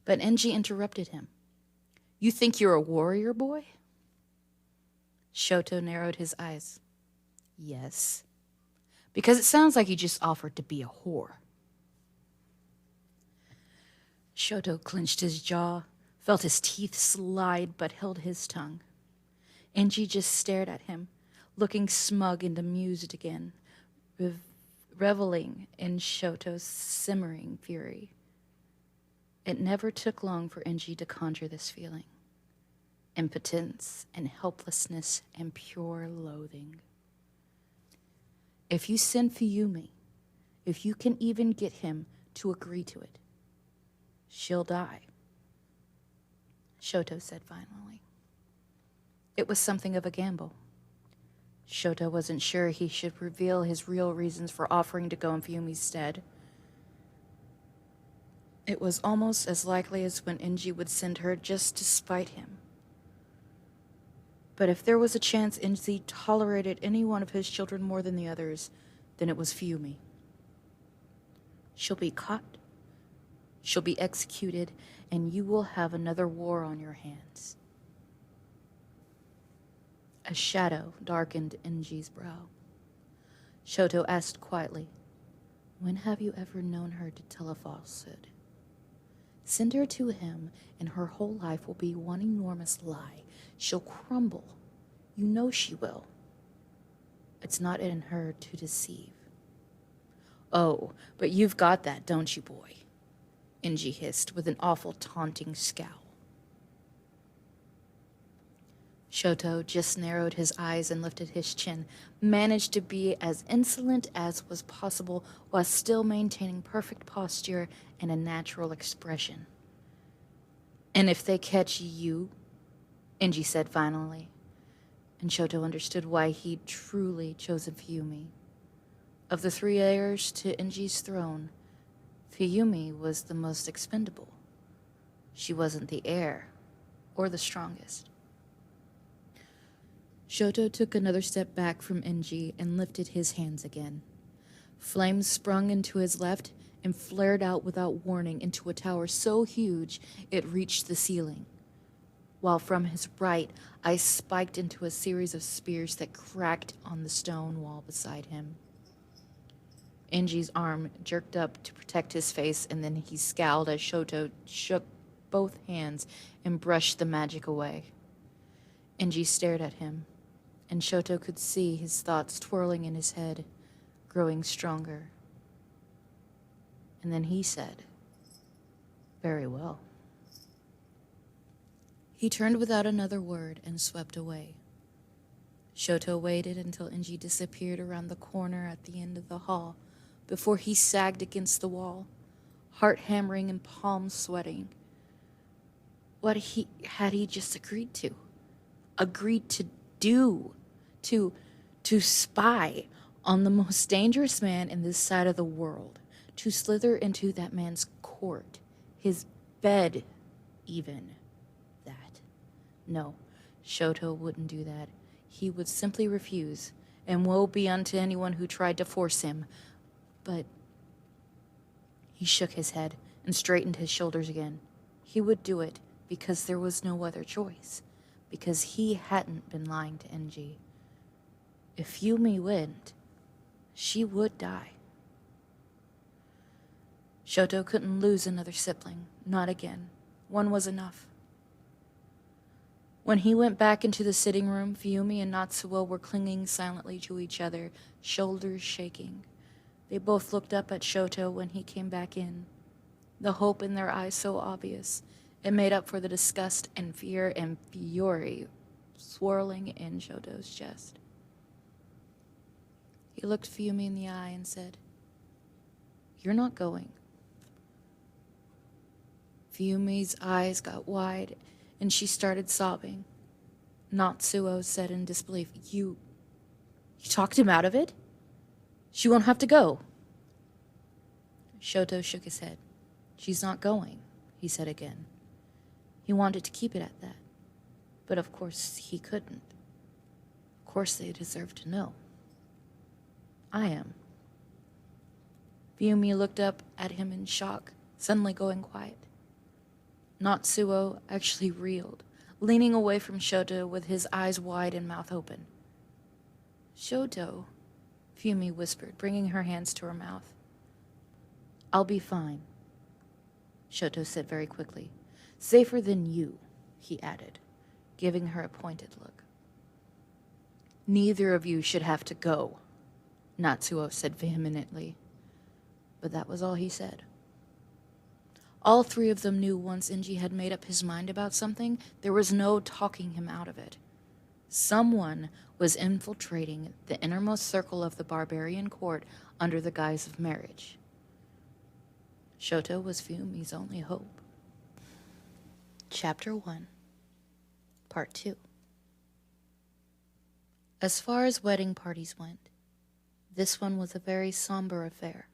But Enji interrupted him. You think you're a warrior boy? Shoto narrowed his eyes. Yes. Because it sounds like you just offered to be a whore. Shoto clenched his jaw, felt his teeth slide, but held his tongue. Enji just stared at him, looking smug and amused again, reveling in Shoto's simmering fury. It never took long for Enji to conjure this feeling. Impotence and helplessness and pure loathing. If you send Fuyumi, if you can even get him to agree to it, she'll die, Shoto said finally. It was something of a gamble. Shoto wasn't sure he should reveal his real reasons for offering to go in Fuyumi's stead. It was almost as likely as when Enji would send her just to spite him. But if there was a chance Enji tolerated any one of his children more than the others, then it was Fuyumi. She'll be caught, she'll be executed, and you will have another war on your hands. A shadow darkened Enji's brow. Shoto asked quietly, when have you ever known her to tell a falsehood? Send her to him, and her whole life will be one enormous lie. She'll crumble. You know she will. It's not in her to deceive. Oh, but you've got that, don't you, boy? Enji hissed with an awful taunting scowl. Shoto just narrowed his eyes and lifted his chin, managed to be as insolent as was possible while still maintaining perfect posture and a natural expression. And if they catch you, Enji said finally, and Shoto understood why he'd truly chosen Fuyumi. Of the three heirs to Enji's throne, Fuyumi was the most expendable. She wasn't the heir, or the strongest. Shoto took another step back from Enji and lifted his hands again. Flames sprung into his left and flared out without warning into a tower so huge it reached the ceiling, while from his right, ice spiked into a series of spears that cracked on the stone wall beside him. Enji's arm jerked up to protect his face, and then he scowled as Shoto shook both hands and brushed the magic away. Enji stared at him, and Shoto could see his thoughts twirling in his head, growing stronger. And then he said, "Very well." He turned without another word and swept away. Shoto waited until Enji disappeared around the corner at the end of the hall before he sagged against the wall, heart hammering and palms sweating. What had he just agreed to? Agreed to do? To spy on the most dangerous man in this side of the world, to slither into that man's court, his bed even. That. No, Shoto wouldn't do that. He would simply refuse, and woe be unto anyone who tried to force him. But he shook his head and straightened his shoulders again. He would do it because there was no other choice, because he hadn't been lying to Enji. If Yumi went, she would die. Shoto couldn't lose another sibling, not again. One was enough. When he went back into the sitting room, Fuyumi and Natsuo were clinging silently to each other, shoulders shaking. They both looked up at Shoto when he came back in, the hope in their eyes so obvious, it made up for the disgust and fear and fury swirling in Shoto's chest. He looked Fuyumi in the eye and said, "You're not going." Fuyumi's eyes got wide, and she started sobbing. Natsuo said in disbelief, You talked him out of it? She won't have to go." Shoto shook his head. "She's not going," he said again. He wanted to keep it at that, but of course he couldn't. Of course they deserved to know. "I am." Fuyumi looked up at him in shock, suddenly going quiet. Natsuo actually reeled, leaning away from Shoto with his eyes wide and mouth open. "Shoto," Fumi whispered, bringing her hands to her mouth. "I'll be fine," Shoto said very quickly. "Safer than you," he added, giving her a pointed look. "Neither of you should have to go," Natsuo said vehemently. But that was all he said. All three of them knew once Inji had made up his mind about something, there was no talking him out of it. Someone was infiltrating the innermost circle of the barbarian court under the guise of marriage. Shoto was Fumi's only hope. Chapter 1, Part 2. As far as wedding parties went, this one was a very somber affair.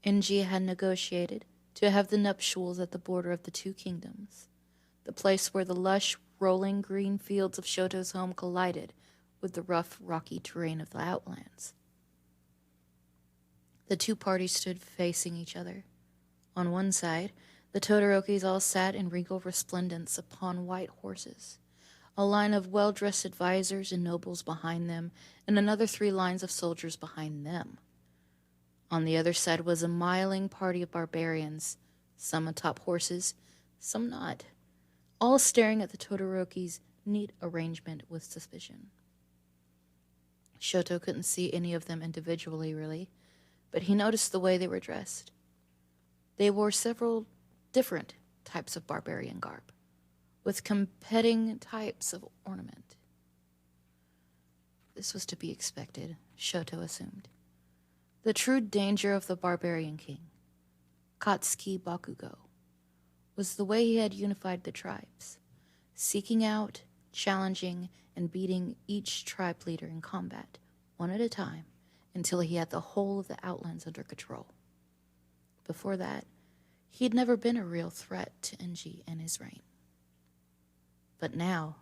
Inji had negotiated to have the nuptials at the border of the two kingdoms, the place where the lush, rolling green fields of Shoto's home collided with the rough, rocky terrain of the outlands. The two parties stood facing each other. On one side, the Todorokis all sat in regal resplendence upon white horses, a line of well-dressed advisors and nobles behind them, and another 3 lines of soldiers behind them. On the other side was a miling party of barbarians, some atop horses, some not, all staring at the Todorokis' neat arrangement with suspicion. Shoto couldn't see any of them individually, really, but he noticed the way they were dressed. They wore several different types of barbarian garb, with competing types of ornament. This was to be expected, Shoto assumed. The true danger of the barbarian king, Katsuki Bakugo, was the way he had unified the tribes, seeking out, challenging, and beating each tribe leader in combat, one at a time, until he had the whole of the Outlands under control. Before that, he had never been a real threat to Inji and his reign. But now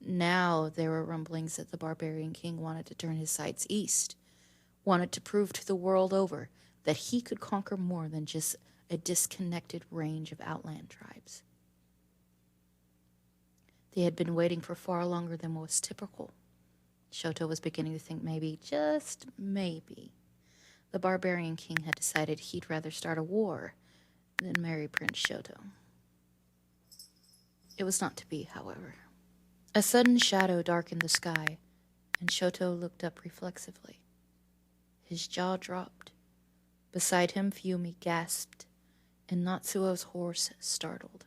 there were rumblings that the barbarian king wanted to turn his sights east, wanted to prove to the world over that he could conquer more than just a disconnected range of outland tribes. They had been waiting for far longer than was typical. Shoto was beginning to think maybe, just maybe, the barbarian king had decided he'd rather start a war than marry Prince Shoto. It was not to be, however. A sudden shadow darkened the sky, and Shoto looked up reflexively. His jaw dropped. Beside him, Fumi gasped, and Natsuo's horse startled.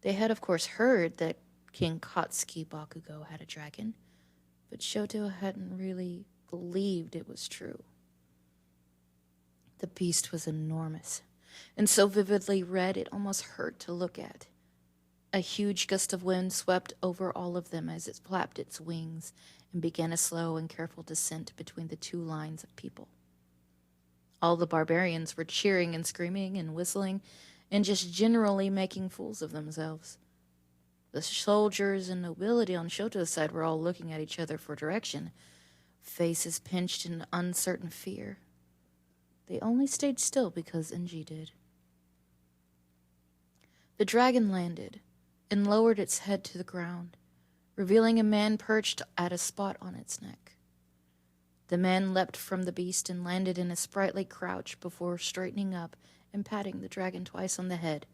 They had, of course, heard that King Katsuki Bakugo had a dragon, but Shoto hadn't really believed it was true. The beast was enormous, and so vividly red it almost hurt to look at. A huge gust of wind swept over all of them as it flapped its wings and began a slow and careful descent between the 2 lines of people. All the barbarians were cheering and screaming and whistling and just generally making fools of themselves. The soldiers and nobility on Shoto's side were all looking at each other for direction, faces pinched in uncertain fear. They only stayed still because Inji did. The dragon landed and lowered its head to the ground, revealing a man perched at a spot on its neck. The man leapt from the beast and landed in a sprightly crouch before straightening up and patting the dragon twice on the head,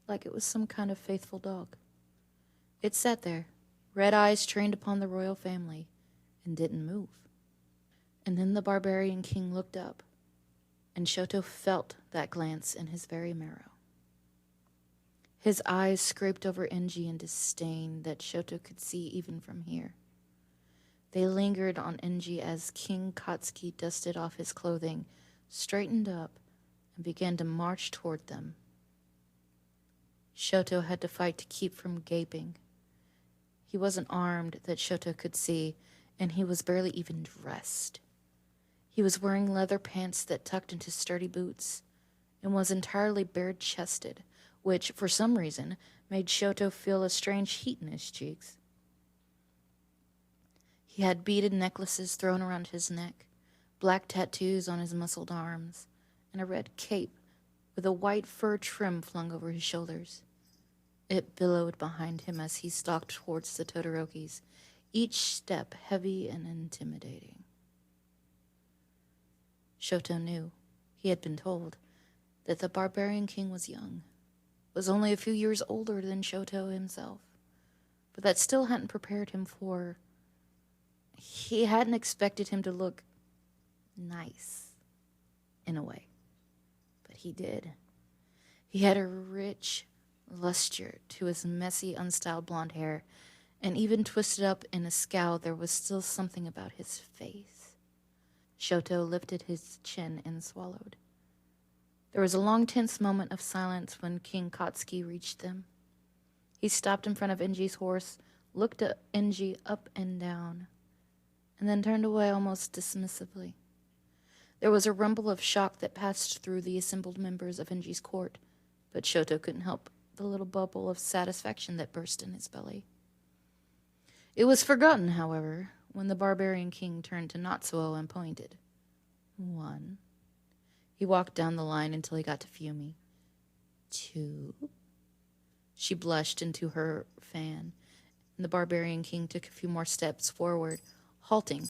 like it was some kind of faithful dog. It sat there, red eyes trained upon the royal family, and didn't move. And then the barbarian king looked up, and Shoto felt that glance in his very marrow. His eyes scraped over Inji in disdain that Shoto could see even from here. They lingered on Inji as King Katsuki dusted off his clothing, straightened up, and began to march toward them. Shoto had to fight to keep from gaping. He wasn't armed that Shoto could see, and he was barely even dressed. He was wearing leather pants that tucked into sturdy boots, and was entirely bare-chested, which, for some reason, made Shoto feel a strange heat in his cheeks. He had beaded necklaces thrown around his neck, black tattoos on his muscled arms, and a red cape with a white fur trim flung over his shoulders. It billowed behind him as he stalked towards the Todorokis, each step heavy and intimidating. Shoto knew, he had been told, that the barbarian king was young, was only a few years older than Shoto himself, but that still hadn't prepared him for... He hadn't expected him to look nice, in a way, but he did. He had a rich luster to his messy, unstyled blonde hair, and even twisted up in a scowl, there was still something about his face. Shoto lifted his chin and swallowed. There was a long, tense moment of silence when King Katsuki reached them. He stopped in front of Enji's horse, looked at Enji up and down, and then turned away almost dismissively. There was a rumble of shock that passed through the assembled members of Enji's court, but Shoto couldn't help the little bubble of satisfaction that burst in his belly. It was forgotten, however, when the barbarian king turned to Natsuo and pointed. 1. He walked down the line until he got to Fumi. 2. She blushed into her fan, and the barbarian king took a few more steps forward, halting